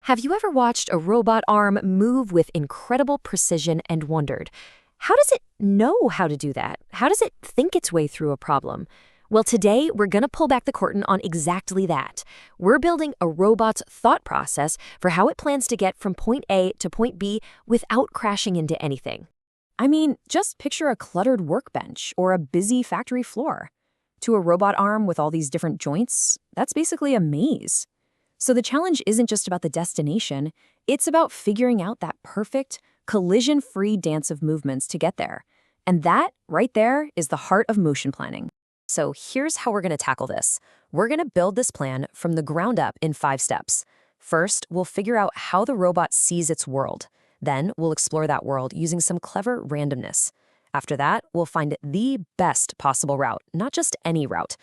Have you ever watched a robot arm move with incredible precision and wondered, how does it know how to do that? How does it think its way through a problem? Well, today we're going to pull back the curtain on exactly that. We're building a robot's thought process for how it plans to get from point A to point B without crashing into anything. I mean, just picture a cluttered workbench or a busy factory floor. To a robot arm with all these different joints, that's basically a maze. So the challenge isn't just about the destination, it's about figuring out that perfect, collision-free dance of movements to get there. And that, right there, is the heart of motion planning. So here's how we're going to tackle this. We're going to build this plan from the ground up in 5 steps. First, we'll figure out how the robot sees its world. Then we'll explore that world using some clever randomness. After that, we'll find the best possible route, not just any route.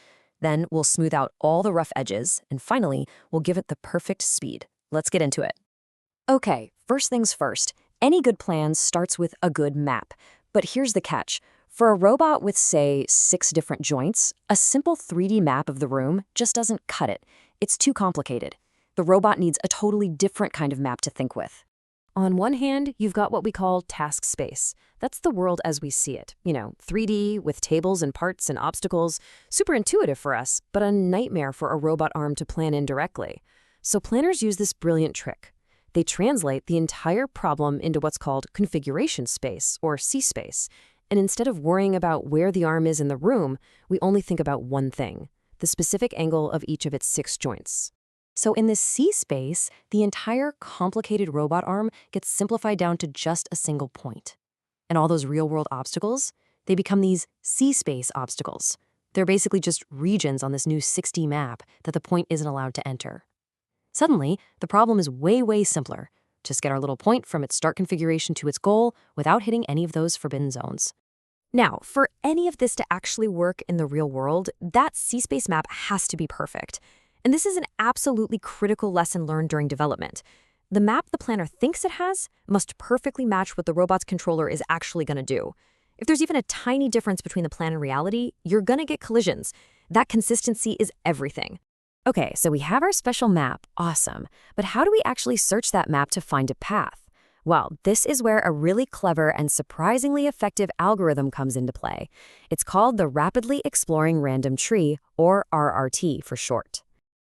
Then we'll smooth out all the rough edges, and finally, we'll give it the perfect speed. Let's get into it. Okay, first things first. Any good plan starts with a good map. But here's the catch. For a robot with, say, 6 different joints, a simple 3D map of the room just doesn't cut it. It's too complicated. The robot needs a totally different kind of map to think with. On one hand, you've got what we call task space. That's the world as we see it. 3D with tables and parts and obstacles. Super intuitive for us, but a nightmare for a robot arm to plan in directly. So planners use this brilliant trick. They translate the entire problem into what's called configuration space, or C space. And instead of worrying about where the arm is in the room, we only think about one thing, the specific angle of each of its 6 joints. So in this C space, the entire complicated robot arm gets simplified down to just a single point. And all those real-world obstacles, they become these C space obstacles. They're basically just regions on this new 6D map that the point isn't allowed to enter. Suddenly, the problem is way, way simpler. Just get our little point from its start configuration to its goal without hitting any of those forbidden zones. Now, for any of this to actually work in the real world, that C-space map has to be perfect. And this is an absolutely critical lesson learned during development. The map the planner thinks it has must perfectly match what the robot's controller is actually going to do. If there's even a tiny difference between the plan and reality, you're going to get collisions. That consistency is everything. Okay, so we have our special map, awesome. But how do we actually search that map to find a path? Well, this is where a really clever and surprisingly effective algorithm comes into play. It's called the Rapidly Exploring Random Tree, or RRT for short.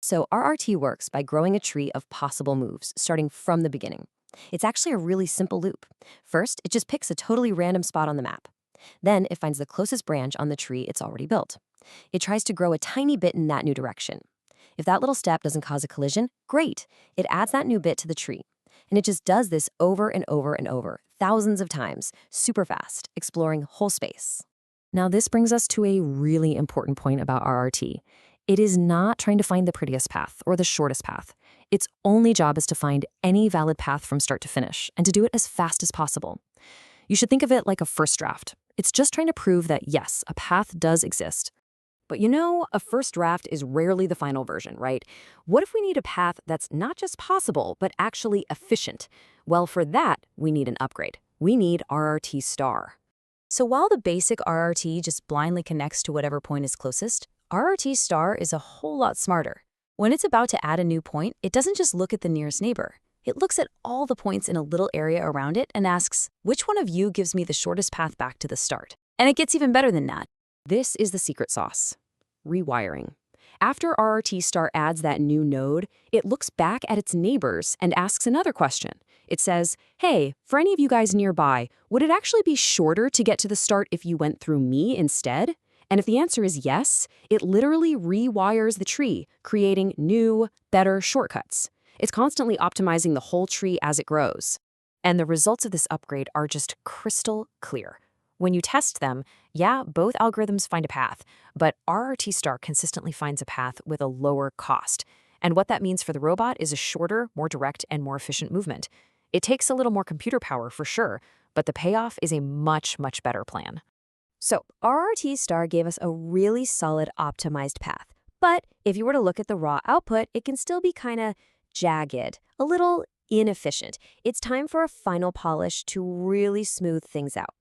So RRT works by growing a tree of possible moves, starting from the beginning. It's actually a really simple loop. First, it just picks a totally random spot on the map. Then it finds the closest branch on the tree it's already built. It tries to grow a tiny bit in that new direction. If that little step doesn't cause a collision, great. It adds that new bit to the tree. And it just does this over and over and over, thousands of times, super fast, exploring whole space. Now this brings us to a really important point about RRT. It is not trying to find the prettiest path or the shortest path. Its only job is to find any valid path from start to finish and to do it as fast as possible. You should think of it like a first draft. It's just trying to prove that, yes, a path does exist. But a first draft is rarely the final version, right? What if we need a path that's not just possible, but actually efficient? Well, for that, we need an upgrade. We need RRT star. So while the basic RRT just blindly connects to whatever point is closest, RRT star is a whole lot smarter. When it's about to add a new point, it doesn't just look at the nearest neighbor. It looks at all the points in a little area around it and asks, which one of you gives me the shortest path back to the start? And it gets even better than that. This is the secret sauce. Rewiring. After RRT star adds that new node, it looks back at its neighbors and asks another question. It says, hey, for any of you guys nearby, would it actually be shorter to get to the start if you went through me instead? And if the answer is yes, it literally rewires the tree, creating new, better shortcuts. It's constantly optimizing the whole tree as it grows. And the results of this upgrade are just crystal clear. When you test them, yeah, both algorithms find a path, but RRT star consistently finds a path with a lower cost. And what that means for the robot is a shorter, more direct, and more efficient movement. It takes a little more computer power for sure, but the payoff is a much, much better plan. So RRT star gave us a really solid optimized path. But if you were to look at the raw output, it can still be kind of jagged, a little inefficient. It's time for a final polish to really smooth things out.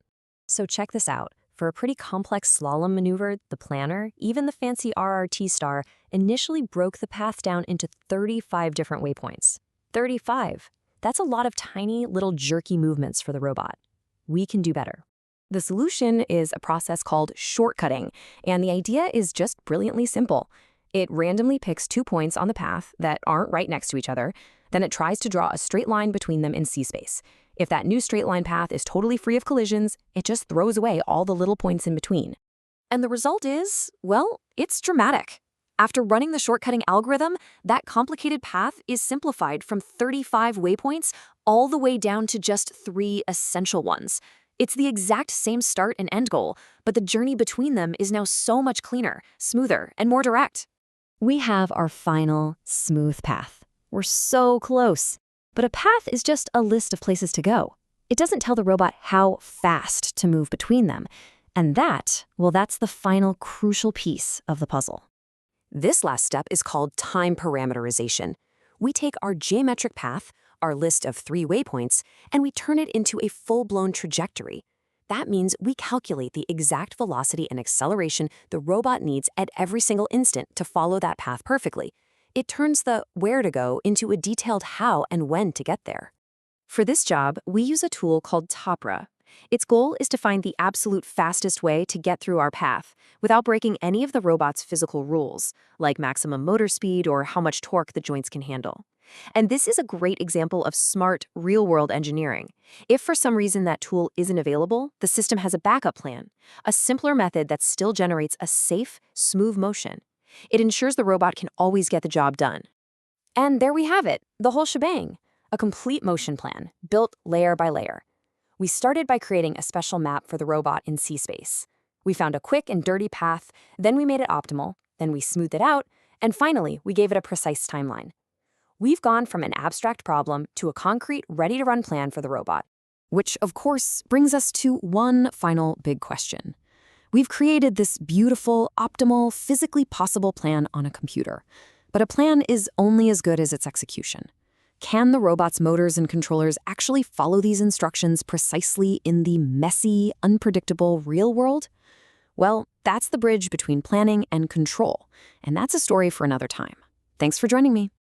So check this out. For a pretty complex slalom maneuver, the planner, even the fancy RRT star, initially broke the path down into 35 different waypoints. 35. That's a lot of tiny, little jerky movements for the robot. We can do better. The solution is a process called shortcutting, and the idea is just brilliantly simple. It randomly picks 2 points on the path that aren't right next to each other, then it tries to draw a straight line between them in C-space. If that new straight line path is totally free of collisions, it just throws away all the little points in between. And the result is, well, it's dramatic. After running the shortcutting algorithm, that complicated path is simplified from 35 waypoints all the way down to just 3 essential ones. It's the exact same start and end goal, but the journey between them is now so much cleaner, smoother, and more direct. We have our final smooth path. We're so close. But a path is just a list of places to go. It doesn't tell the robot how fast to move between them. And that's the final crucial piece of the puzzle. This last step is called time parameterization. We take our geometric path, our list of 3 waypoints, and we turn it into a full-blown trajectory. That means we calculate the exact velocity and acceleration the robot needs at every single instant to follow that path perfectly. It turns the where to go into a detailed how and when to get there. For this job, we use a tool called TOPP-RA. Its goal is to find the absolute fastest way to get through our path without breaking any of the robot's physical rules, like maximum motor speed or how much torque the joints can handle. And this is a great example of smart, real-world engineering. If for some reason that tool isn't available, the system has a backup plan, a simpler method that still generates a safe, smooth motion. It ensures the robot can always get the job done. And there we have it, the whole shebang. A complete motion plan, built layer by layer. We started by creating a special map for the robot in C-space. We found a quick and dirty path, then we made it optimal, then we smoothed it out, and finally, we gave it a precise timeline. We've gone from an abstract problem to a concrete, ready-to-run plan for the robot. Which, of course, brings us to one final big question. We've created this beautiful, optimal, physically possible plan on a computer. But a plan is only as good as its execution. Can the robot's motors and controllers actually follow these instructions precisely in the messy, unpredictable real world? Well, that's the bridge between planning and control, and that's a story for another time. Thanks for joining me.